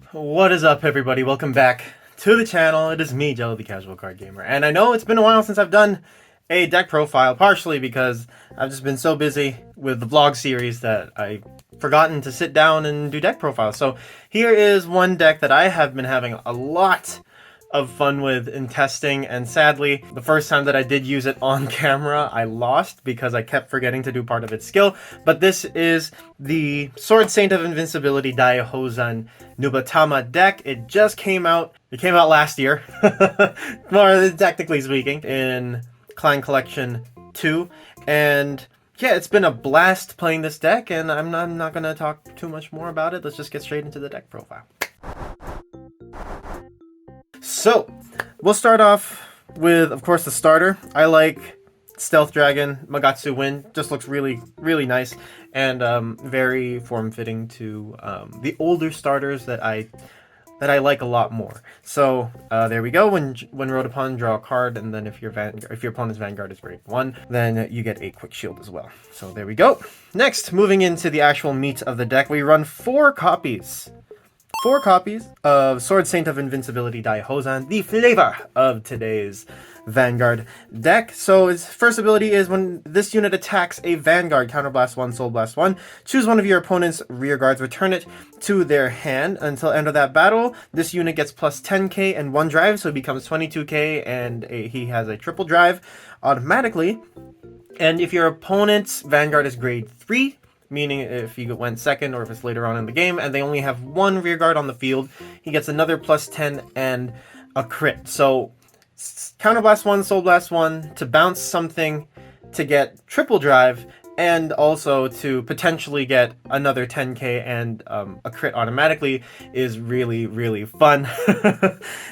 What is up, everybody? Welcome back to the channel. It is me, Jello the Casual Card Gamer, and I know it's been a while since I've done a deck profile, partially because I've just been so busy with the vlog series that I've forgotten to sit down and do deck profiles. So here is one deck that I have been having a lot of fun with in testing, and sadly the first time that I did use it on camera I lost because I kept forgetting to do part of its skill. But this is the Sword Saint of Invincibility Daihouzan Nubatama deck. It just came out. It came out last year, more technically speaking, in Clan Collection 2, and yeah, it's been a blast playing this deck, and I'm not gonna talk too much more about it. Let's just get straight into the deck profile. So, we'll start off with, of course, the starter. I like Stealth Dragon, Magatsu Wind. Just looks really, really nice and very form-fitting to the older starters that I like a lot more. So there we go. When rolled upon, draw a card, and then if your opponent's Vanguard is grade 1, then you get a quick shield as well. So there we go. Next, moving into the actual meat of the deck, we run 4 copies of Sword Saint of Invincibility Daihouzan, the flavor of today's Vanguard deck. So its first ability is when this unit attacks a Vanguard, Counterblast 1, Soul Blast 1, choose one of your opponent's rear guards, return it to their hand until end of that battle. This unit gets plus 10k and 1 drive, so it becomes 22k, and he has a triple drive automatically. And if your opponent's Vanguard is grade 3, meaning if you went second or if it's later on in the game and they only have 1 rear guard on the field, he gets another plus 10 and a crit. So Counterblast 1, Soul Blast 1 to bounce something to get triple drive, and also to potentially get another 10k and a crit automatically is really, really fun.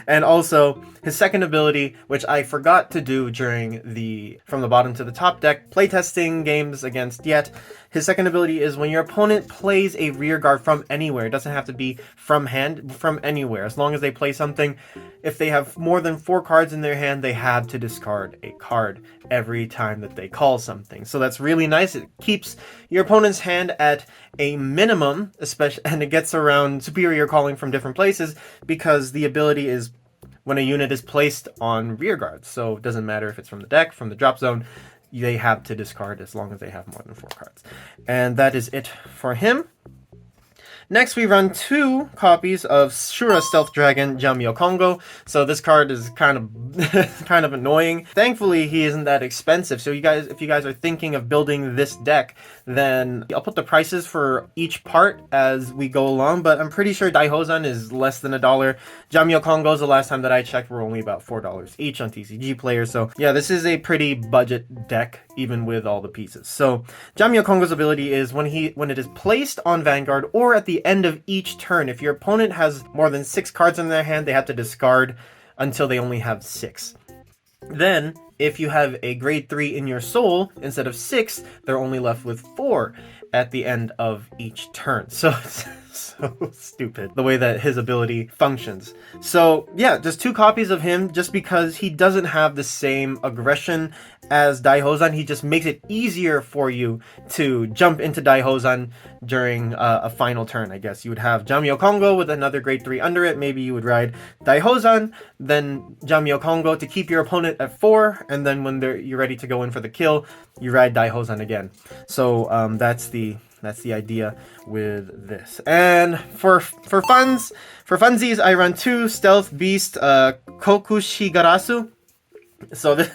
And also his second ability, which I forgot to do during the From the Bottom to the Top deck playtesting games against Yet, his second ability is when your opponent plays a rear guard from anywhere. It doesn't have to be from hand, from anywhere. As long as they play something, if they have more than 4 cards in their hand, they have to discard a card every time that they call something. So that's really nice. It keeps your opponent's hand at a minimum, especially, and it gets around superior calling from different places, because the ability is when a unit is placed on rear guards. So it doesn't matter if it's from the deck, from the drop zone, they have to discard as long as they have more than 4 cards. And that is it for him. Next, we run 2 copies of Shura Stealth Dragon Jamio Kongo. So this card is kind of annoying. Thankfully, he isn't that expensive. So if you guys are thinking of building this deck, then I'll put the prices for each part as we go along. But I'm pretty sure Daihouzan is less than $1. Jamio Kongo's, the last time that I checked, were only about $4 each on TCGplayer. So yeah, this is a pretty budget deck, even with all the pieces. So Jamio Kongo's ability is when it is placed on Vanguard or at the end of each turn, if your opponent has more than 6 cards in their hand, they have to discard until they only have 6. Then, if you have a grade 3 in your soul, instead of 6, they're only left with 4 at the end of each turn. So it's so stupid the way that his ability functions. So yeah, just 2 copies of him, just because he doesn't have the same aggression as Daihouzan. He just makes it easier for you to jump into Daihouzan during a final turn. I guess you would have Jamio Kongo with another grade 3 under it. Maybe you would ride Daihouzan, then Jamio Kongo to keep your opponent at 4, and then when you're ready to go in for the kill, you ride Daihouzan again. So that's the idea with this. And for funsies, I run 2 Stealth Beast Kokushigarasu. So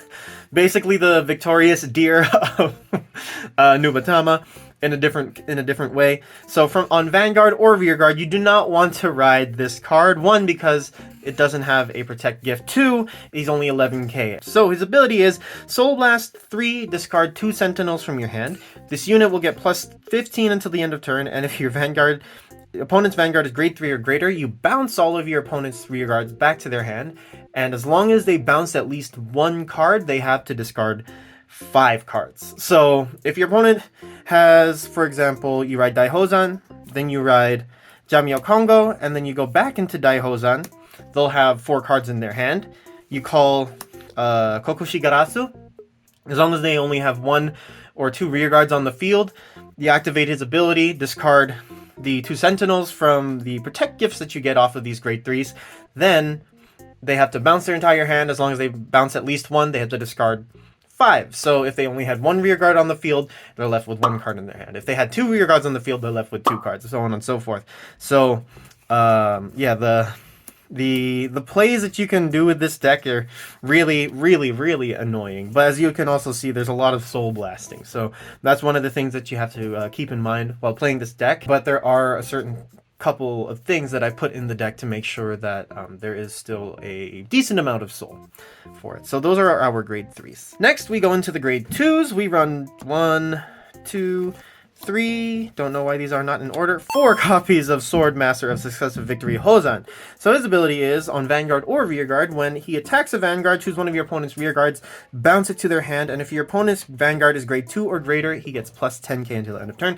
basically the victorious deer of Nubatama in a different way. So on Vanguard or rear guard, you do not want to ride this card. 1, because it doesn't have a protect gift. 2, he's only 11k. So his ability is Soul Blast 3, discard 2 sentinels from your hand. This unit will get plus 15 until the end of turn, and if your opponent's Vanguard is grade 3 or greater, you bounce all of your opponent's rear guards back to their hand, and as long as they bounce at least 1 card, they have to discard 5 cards. So if your opponent has, for example, you ride Daihouzan, then you ride Jamio Kongo, and then you go back into Daihouzan, they'll have 4 cards in their hand. You call Kokushigarasu. As long as they only have 1 or 2 rear guards on the field, you activate his ability, discard the 2 Sentinels from the Protect gifts that you get off of these grade 3s, then they have to bounce their entire hand. As long as they bounce at least 1, they have to discard 5. So if they only had 1 rear guard on the field, they're left with 1 card in their hand. If they had 2 rear guards on the field, they're left with 2 cards, so on and so forth. So, yeah, the plays that you can do with this deck are really, really, really annoying. But as you can also see, there's a lot of soul blasting. So that's one of the things that you have to keep in mind while playing this deck. But there are a certain couple of things that I put in the deck to make sure that there is still a decent amount of soul for it. So those are our grade 3s. Next, we go into the grade 2s. We run 1, 2, 3, don't know why these are not in order, 4 copies of Sword Master of Successive Victory Daihouzan. So his ability is, on Vanguard or Rearguard, when he attacks a Vanguard, choose one of your opponent's Rearguards, bounce it to their hand, and if your opponent's Vanguard is grade 2 or greater, he gets plus 10k until the end of turn,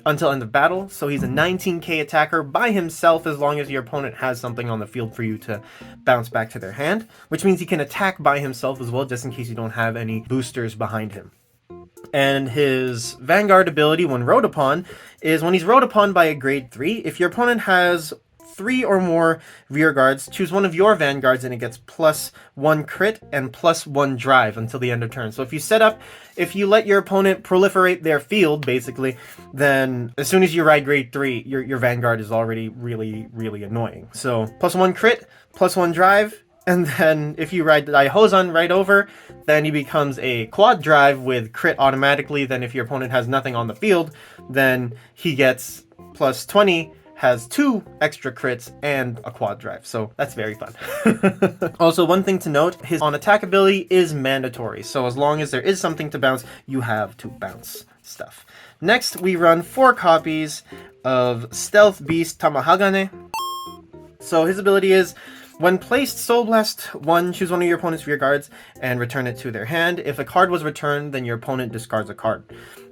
until end of battle. So he's a 19k attacker by himself as long as your opponent has something on the field for you to bounce back to their hand, which means he can attack by himself as well, just in case you don't have any boosters behind him. And his Vanguard ability when rode upon is when he's rode upon by a grade 3, if your opponent has 3 or more rear guards, choose one of your Vanguards and it gets plus 1 crit and plus 1 drive until the end of turn. So if you let your opponent proliferate their field, basically, then as soon as you ride grade 3, your Vanguard is already really, really annoying. So plus 1 crit, plus 1 drive, and then if you ride Daihouzan right over, then he becomes a quad drive with crit automatically. Then if your opponent has nothing on the field, then he gets plus 20, has 2 extra crits, and a quad drive. So that's very fun. Also, one thing to note, his on-attack ability is mandatory. So as long as there is something to bounce, you have to bounce stuff. Next, we run 4 copies of Stealth Beast Tamahagane. So his ability is, when placed, Soul Blast 1, choose one of your opponent's rear guards and return it to their hand. If a card was returned, then your opponent discards a card.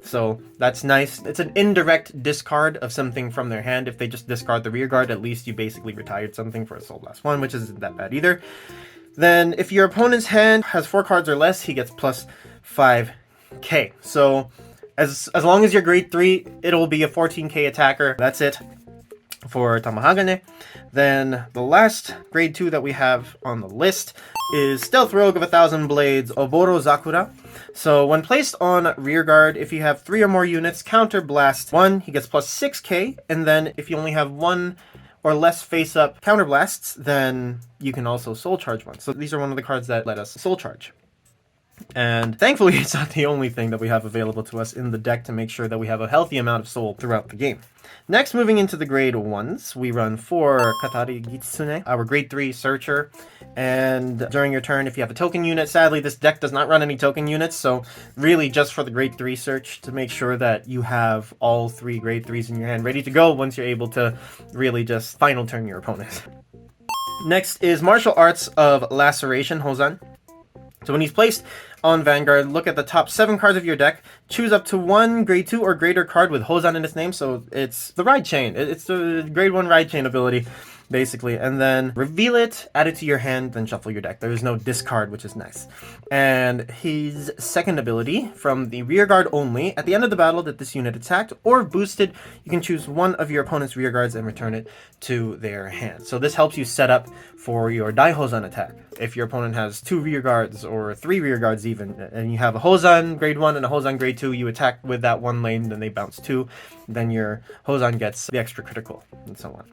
So that's nice. It's an indirect discard of something from their hand. If they just discard the rear guard, at least you basically retired something for a Soul Blast 1, which isn't that bad either. Then if your opponent's hand has 4 cards or less, he gets plus 5k. So as long as you're grade 3, it'll be a 14k attacker. That's it for Tamahagane. Then the last grade 2 that we have on the list is Stealth Rogue of 1,000 Blades, Oboro Zakura. So when placed on rear guard, if you have 3 or more units, counter blast 1, he gets plus 6k, and then if you only have 1 or less face-up counter blasts, then you can also soul charge 1. So these are one of the cards that let us soul charge. And thankfully, it's not the only thing that we have available to us in the deck to make sure that we have a healthy amount of soul throughout the game. Next, moving into the grade 1s, we run 4 Katari Gitsune, our grade 3 searcher. And during your turn, if you have a token unit, sadly, this deck does not run any token units, so really just for the grade 3 search to make sure that you have all 3 grade 3s in your hand ready to go once you're able to really just final turn your opponent. Next is Martial Arts of Laceration Daihouzan. So when he's placed on Vanguard, look at the top 7 cards of your deck, choose up to 1 grade 2 or greater card with Daihouzan in its name, so it's the ride chain, it's the grade 1 ride chain ability, basically, and then reveal it, add it to your hand, then shuffle your deck. There is no discard, which is nice. And his second ability, from the rear guard only, at the end of the battle that this unit attacked or boosted, you can choose one of your opponent's rear guards and return it to their hand. So this helps you set up for your Daihouzan attack. If your opponent has 2 rear guards or 3 rear guards even, and you have a Daihouzan grade 1 and a Daihouzan grade 2, you attack with that 1 lane, then they bounce 2, then your Daihouzan gets the extra critical, and so on.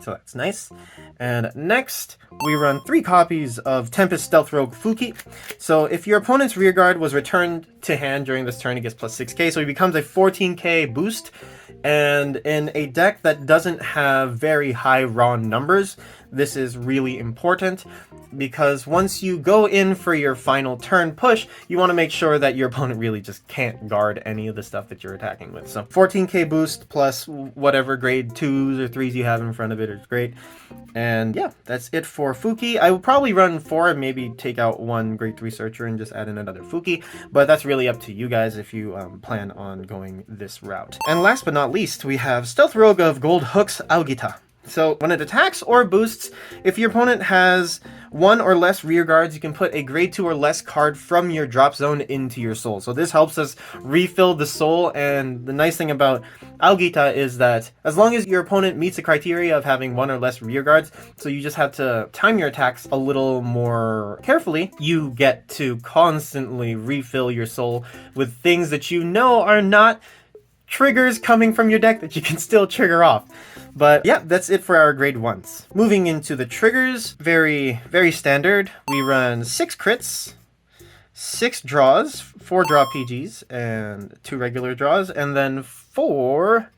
So that's nice. And next, we run 3 copies of Tempest Stealth Rogue Fuki. So if your opponent's rear guard was returned to hand during this turn, he gets plus 6k, so he becomes a 14k boost. And in a deck that doesn't have very high raw numbers, this is really important, because once you go in for your final turn push, you want to make sure that your opponent really just can't guard any of the stuff that you're attacking with. So 14k boost plus whatever grade 2s or 3s you have in front of it is great. And yeah, that's it for Fuki. I would probably run 4 and maybe take out 1 grade 3 searcher and just add in another Fuki, but that's really up to you guys if you plan on going this route. And last but not least, we have Stealth Rogue of Gold Hooks Algita. So when it attacks or boosts, if your opponent has 1 or less rear guards, you can put a grade 2 or less card from your drop zone into your soul. So this helps us refill the soul, and the nice thing about Algita is that as long as your opponent meets the criteria of having 1 or less rear guards, so you just have to time your attacks a little more carefully, you get to constantly refill your soul with things that you know are not triggers coming from your deck that you can still trigger off. But yeah, that's it for our grade 1s. Moving into the triggers, very standard. We run 6 crits, 6 draws, 4 draw PGs, and 2 regular draws, and then 4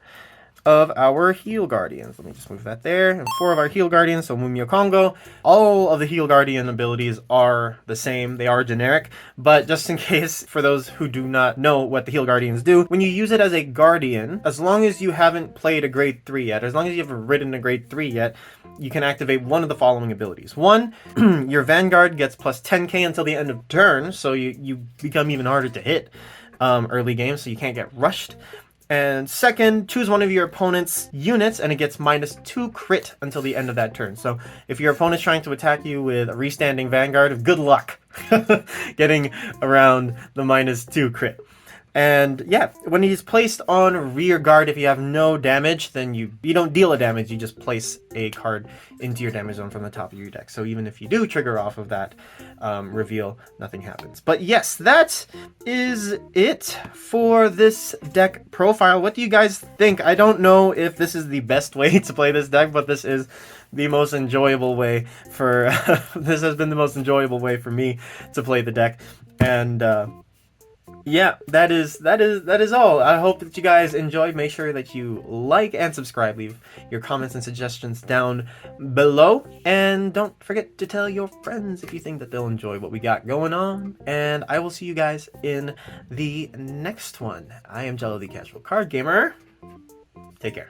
of our Heal Guardians. Let me just move that there. And 4 of our Heal Guardians, so Mumio Kongo. All of the Heal Guardian abilities are the same. They are generic, but just in case, for those who do not know what the Heal Guardians do, when you use it as a Guardian, as long as you haven't played a grade 3 yet, as long as you haven't ridden a grade 3 yet, you can activate one of the following abilities. 1, your Vanguard gets plus 10k until the end of turn, so you become even harder to hit early game, so you can't get rushed. And second, choose one of your opponent's units and it gets -2 crit until the end of that turn. So if your opponent's trying to attack you with a restanding Vanguard, good luck getting around the -2 crit. And yeah, when he's placed on rear guard, if you have no damage, then you don't deal a damage, you just place a card into your damage zone from the top of your deck. So even if you do trigger off of that reveal, nothing happens. But yes, that is it for this deck profile. What do you guys think? I don't know if this is the best way to play this deck, but this is the most enjoyable way for this has been the most enjoyable way for me to play the deck. And yeah, that is all. I hope that you guys enjoyed. Make sure that you like and subscribe. Leave your comments and suggestions down below. And don't forget to tell your friends if you think that they'll enjoy what we got going on. And I will see you guys in the next one. I am Jello the Casual Card Gamer. Take care.